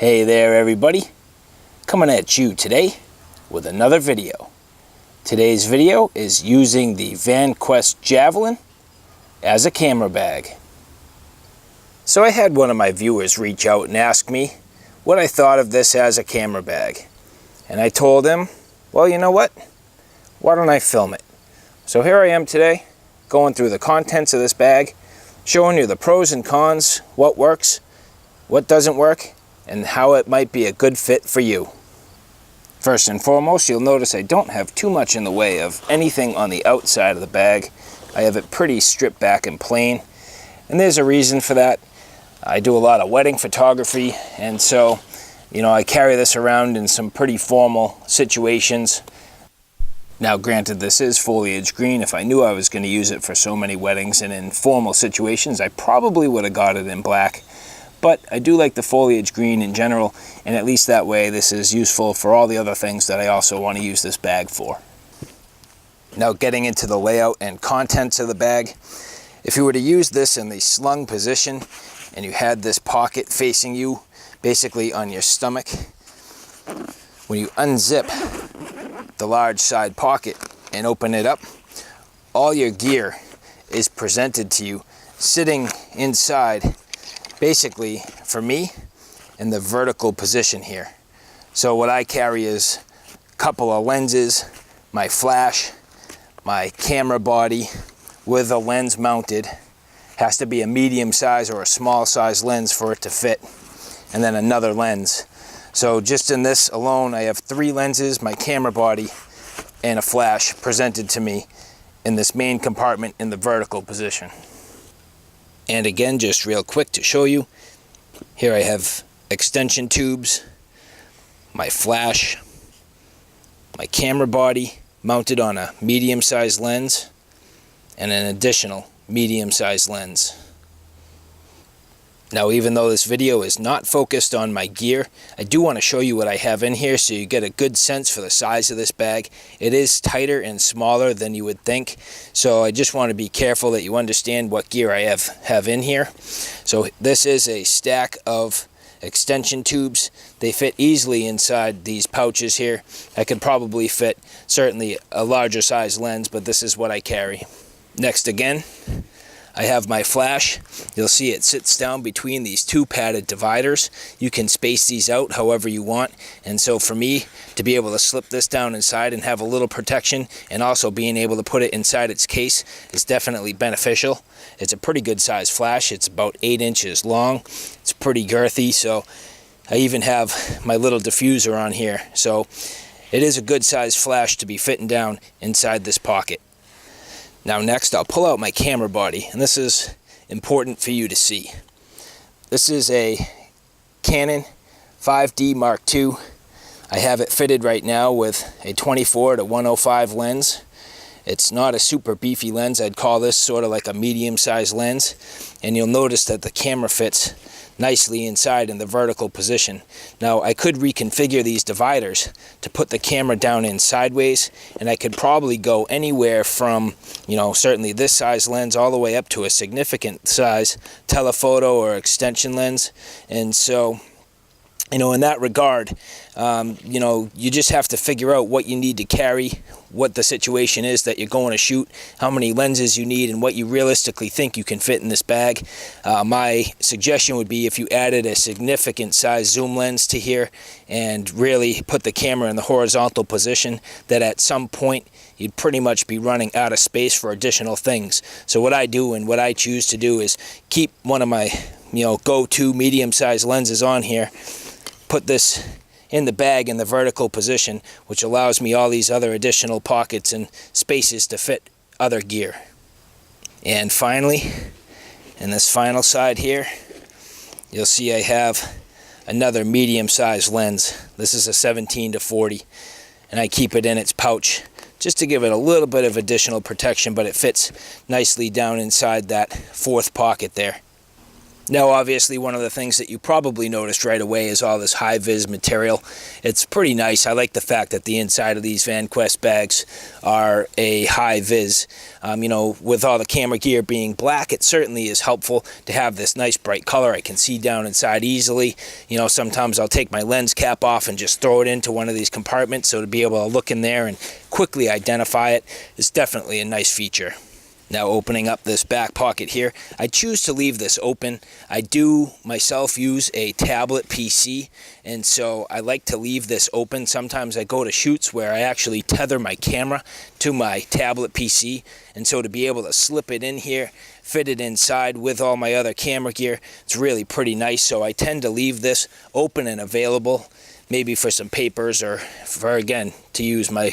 Hey there everybody, coming at you today with another video. Today's video is using the Vanquest Javelin as a camera bag. So I had one of my viewers reach out and ask me what I thought of this as a camera bag. And I told him, well, you know what? Why don't I film it? So here I am today, going through the contents of this bag, showing you the pros and cons, what works, what doesn't work, and how it might be a good fit for you. First and foremost, you'll notice I don't have too much in the way of anything on the outside of the bag. I have it pretty stripped back and plain, and there's a reason for that. I do a lot of wedding photography, and so, I carry this around in some pretty formal situations. Now granted, this is foliage green. If I knew I was going to use it for so many weddings and in formal situations, I probably would have got it in black. But I do like the foliage green in general, and at least that way this is useful for all the other things that I also want to use this bag for. Now getting into the layout and contents of the bag, if you were to use this in the slung position and you had this pocket facing you, basically on your stomach, when you unzip the large side pocket and open it up, all your gear is presented to you sitting inside, basically for me, in the vertical position here. So what I carry is a couple of lenses, my flash, my camera body with a lens mounted. Has to be a medium size or a small size lens for it to fit, and then another lens. So just in this alone, I have 3 lenses, my camera body, and a flash presented to me in this main compartment in the vertical position. And again, just real quick to show you, here I have extension tubes, my flash, my camera body mounted on a medium-sized lens, and an additional medium-sized lens. Now, even though this video is not focused on my gear, I do want to show you what I have in here so you get a good sense for the size of this bag. It is tighter and smaller than you would think, so I just want to be careful that you understand what gear I have in here. So this is a stack of extension tubes. They fit easily inside these pouches here. I could probably fit certainly a larger size lens, but this is what I carry. Next again, I have my flash. You'll see it sits down between these 2 padded dividers. You can space these out however you want, and so for me to be able to slip this down inside and have a little protection, and also being able to put it inside its case, is definitely beneficial. It's a pretty good size flash. It's about 8 inches long. It's pretty girthy, so I even have my little diffuser on here. So it is a good size flash to be fitting down inside this pocket. Now next, I'll pull out my camera body, and this is important for you to see. This is a Canon 5D Mark II. I have it fitted right now with a 24-105 lens. It's not a super beefy lens. I'd call this sort of like a medium-sized lens. And you'll notice that the camera fits nicely inside in the vertical position. Now, I could reconfigure these dividers to put the camera down in sideways, and I could probably go anywhere from, certainly this size lens all the way up to a significant size telephoto or extension lens. And so, in that regard, you just have to figure out what you need to carry, what the situation is that you're going to shoot, how many lenses you need, and what you realistically think you can fit in this bag. My suggestion would be if you added a significant size zoom lens to here and really put the camera in the horizontal position, that at some point you'd pretty much be running out of space for additional things. So what I do and what I choose to do is keep one of my go-to medium-sized lenses on here, put this in the bag in the vertical position, which allows me all these other additional pockets and spaces to fit other gear. And finally, in this final side here, you'll see I have another medium-sized lens. This is a 17-40, and I keep it in its pouch just to give it a little bit of additional protection, but it fits nicely down inside that 4th pocket there. Now, obviously, one of the things that you probably noticed right away is all this high-vis material. It's pretty nice. I like the fact that the inside of these Vanquest bags are a high-vis. You know, with all the camera gear being black, it certainly is helpful to have this nice bright color. I can see down inside easily. You know, sometimes I'll take my lens cap off and just throw it into one of these compartments, so to be able to look in there and quickly identify it is definitely a nice feature. Now, opening up this back pocket here, I choose to leave this open. I do myself use a tablet PC, and so I like to leave this open. Sometimes I go to shoots where I actually tether my camera to my tablet PC, and so to be able to slip it in here, fit it inside with all my other camera gear, it's really pretty nice. So I tend to leave this open and available, maybe for some papers or for, again, to use my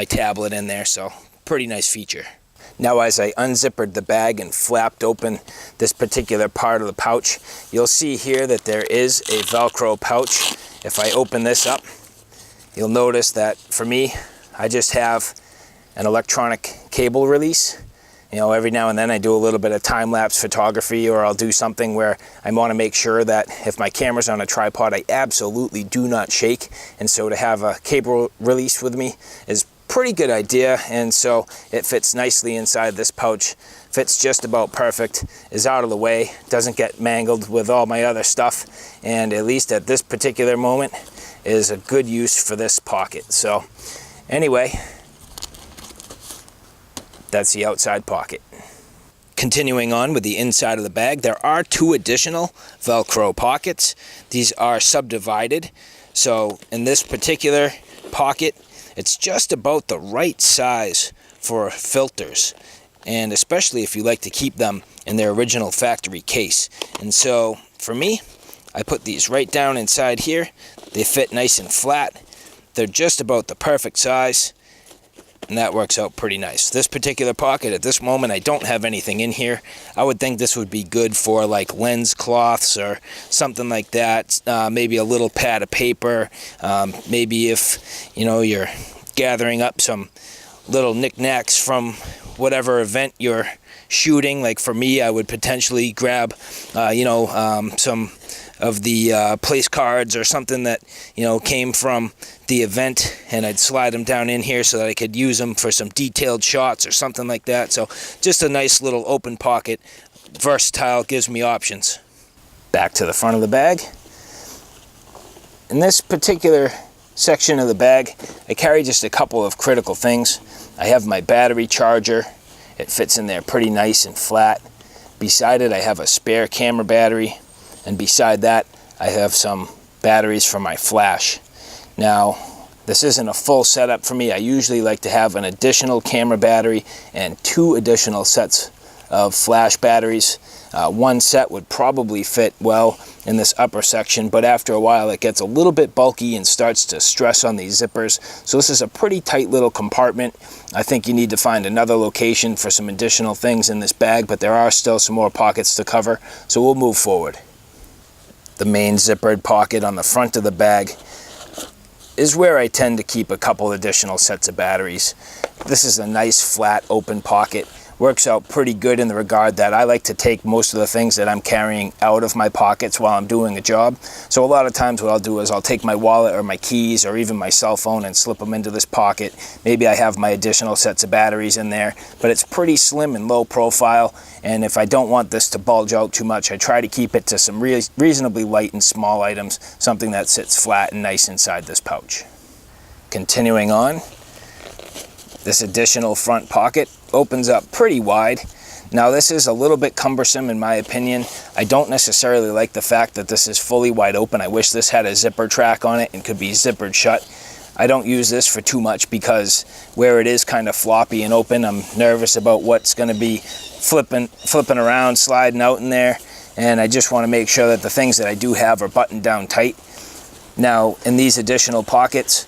tablet in there. So pretty nice feature. Now, as I unzippered the bag and flapped open this particular part of the pouch, you'll see here that there is a Velcro pouch. If I open this up, you'll notice that for me, I just have an electronic cable release. You know, every now and then I do a little bit of time-lapse photography, or I'll do something where I want to make sure that if my camera's on a tripod, I absolutely do not shake. And so to have a cable release with me is pretty good idea, and so it fits nicely inside this pouch. Fits just about perfect, is out of the way, doesn't get mangled with all my other stuff, and at least at this particular moment is a good use for this pocket. So anyway, that's the outside pocket. Continuing on with the inside of the bag, there are 2 additional Velcro pockets. These are subdivided, so in this particular pocket, it's just about the right size for filters, and especially if you like to keep them in their original factory case. And so for me, I put these right down inside here. They fit nice and flat. They're just about the perfect size, and that works out pretty nice. This particular pocket, at this moment, I don't have anything in here. I would think this would be good for like lens cloths or something like that. Maybe a little pad of paper. Maybe if, you know, you're gathering up some little knickknacks from whatever event you're shooting. Like for me, I would potentially grab, some of the place cards or something that, you know, came from the event, and I'd slide them down in here so that I could use them for some detailed shots or something like that. So just a nice little open pocket, versatile, gives me options. Back to the front of the bag. In this particular section of the bag, I carry just a couple of critical things. I have my battery charger. It fits in there pretty nice and flat. Beside it, I have a spare camera battery, and beside that, I have some batteries for my flash. Now, this isn't a full setup for me. I usually like to have an additional camera battery and 2 additional sets of flash batteries. One set would probably fit well in this upper section, but after a while it gets a little bit bulky and starts to stress on these zippers. So this is a pretty tight little compartment. I think you need to find another location for some additional things in this bag, but there are still some more pockets to cover, so we'll move forward. The main zippered pocket on the front of the bag is where I tend to keep a couple additional sets of batteries. This is a nice flat open pocket. Works out pretty good in the regard that I like to take most of the things that I'm carrying out of my pockets while I'm doing a job. So a lot of times what I'll do is I'll take my wallet or my keys or even my cell phone and slip them into this pocket. Maybe I have my additional sets of batteries in there, but it's pretty slim and low profile, and if I don't want this to bulge out too much, I try to keep it to some reasonably light and small items, something that sits flat and nice inside this pouch. Continuing on, this additional front pocket opens up pretty wide. Now, this is a little bit cumbersome in my opinion. I don't necessarily like the fact that this is fully wide open. I wish this had a zipper track on it and could be zippered shut. I don't use this for too much because where it is kind of floppy and open, I'm nervous about what's going to be flipping around, sliding out in there, and I just want to make sure that the things that I do have are buttoned down tight. Now, in these additional pockets,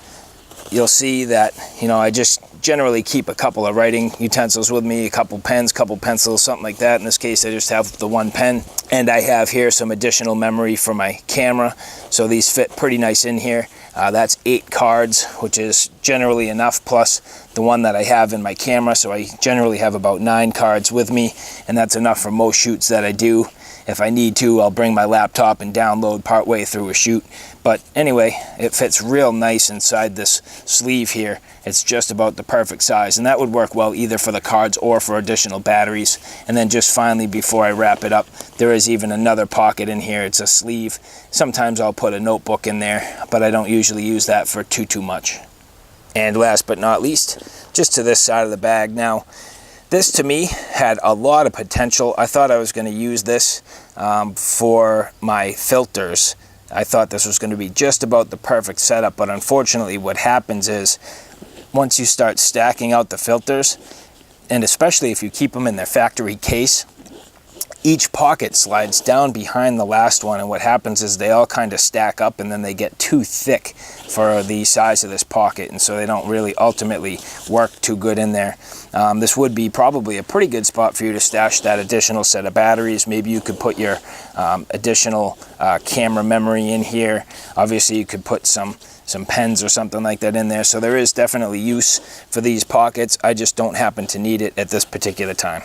you'll see that, you know, I just generally keep a couple of writing utensils with me, a couple pens, couple pencils, something like that. In this case, I just have the 1 pen, and I have here some additional memory for my camera, so these fit pretty nice in here. That's 8 cards, which is generally enough, plus the one that I have in my camera, so I generally have about 9 cards with me, and that's enough for most shoots that I do. If I need to, I'll bring my laptop and download partway through a shoot. But anyway, it fits real nice inside this sleeve here. It's just about the perfect size, and that would work well either for the cards or for additional batteries. And then just finally, before I wrap it up, there is even another pocket in here. It's a sleeve. Sometimes I'll put a notebook in there, but I don't usually use that for too much. And last but not least, just to this side of the bag. Now, this to me had a lot of potential. I thought I was going to use this for my filters. I thought this was going to be just about the perfect setup, but unfortunately what happens is once you start stacking out the filters, and especially if you keep them in their factory case, each pocket slides down behind the last one, and what happens is they all kind of stack up, and then they get too thick for the size of this pocket, and so they don't really ultimately work too good in there. This would be probably a pretty good spot for you to stash that additional set of batteries. Maybe you could put your additional camera memory in here. Obviously you could put some pens or something like that in there, so there is definitely use for these pockets. I just don't happen to need it at this particular time.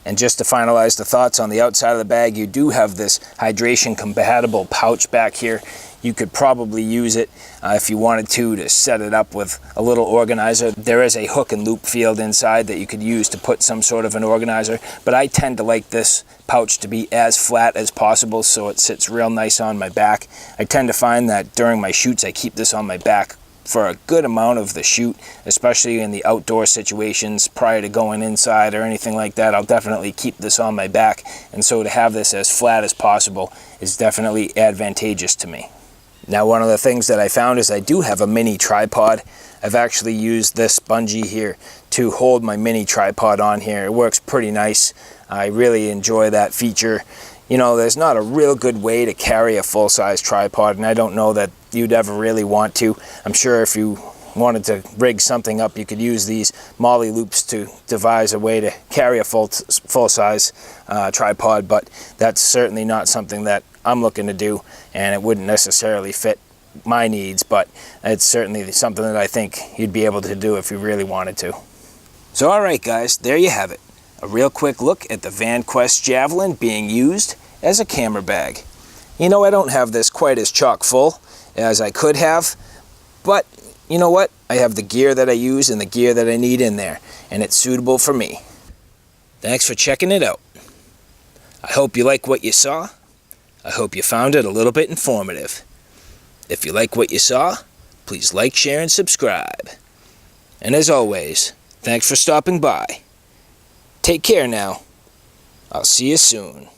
And just to finalize the thoughts, on the outside of the bag, you do have this hydration compatible pouch back here. You could probably use it if you wanted to set it up with a little organizer. There is a hook and loop field inside that you could use to put some sort of an organizer, but I tend to like this pouch to be as flat as possible so it sits real nice on my back. I tend to find that during my shoots I keep this on my back for a good amount of the shoot, especially in the outdoor situations prior to going inside or anything like that. I'll definitely keep this on my back, and so to have this as flat as possible is definitely advantageous to me. Now, one of the things that I found is I do have a mini tripod. I've actually used this bungee here to hold my mini tripod on here. It works pretty nice. I really enjoy that feature. You know, there's not a real good way to carry a full-size tripod, and I don't know that you'd ever really want to. I'm sure if you wanted to rig something up, you could use these molly loops to devise a way to carry a full-size tripod, but that's certainly not something that I'm looking to do, and it wouldn't necessarily fit my needs, but it's certainly something that I think you'd be able to do if you really wanted to. So alright guys, there you have it. A real quick look at the Vanquest Javelin being used as a camera bag. You know, I don't have this quite as chock full as I could have, but you know what? I have the gear that I use and the gear that I need in there, and it's suitable for me. Thanks for checking it out. I hope you like what you saw. I hope you found it a little bit informative. If you like what you saw, please like, share, and subscribe. And as always, thanks for stopping by. Take care now. I'll see you soon.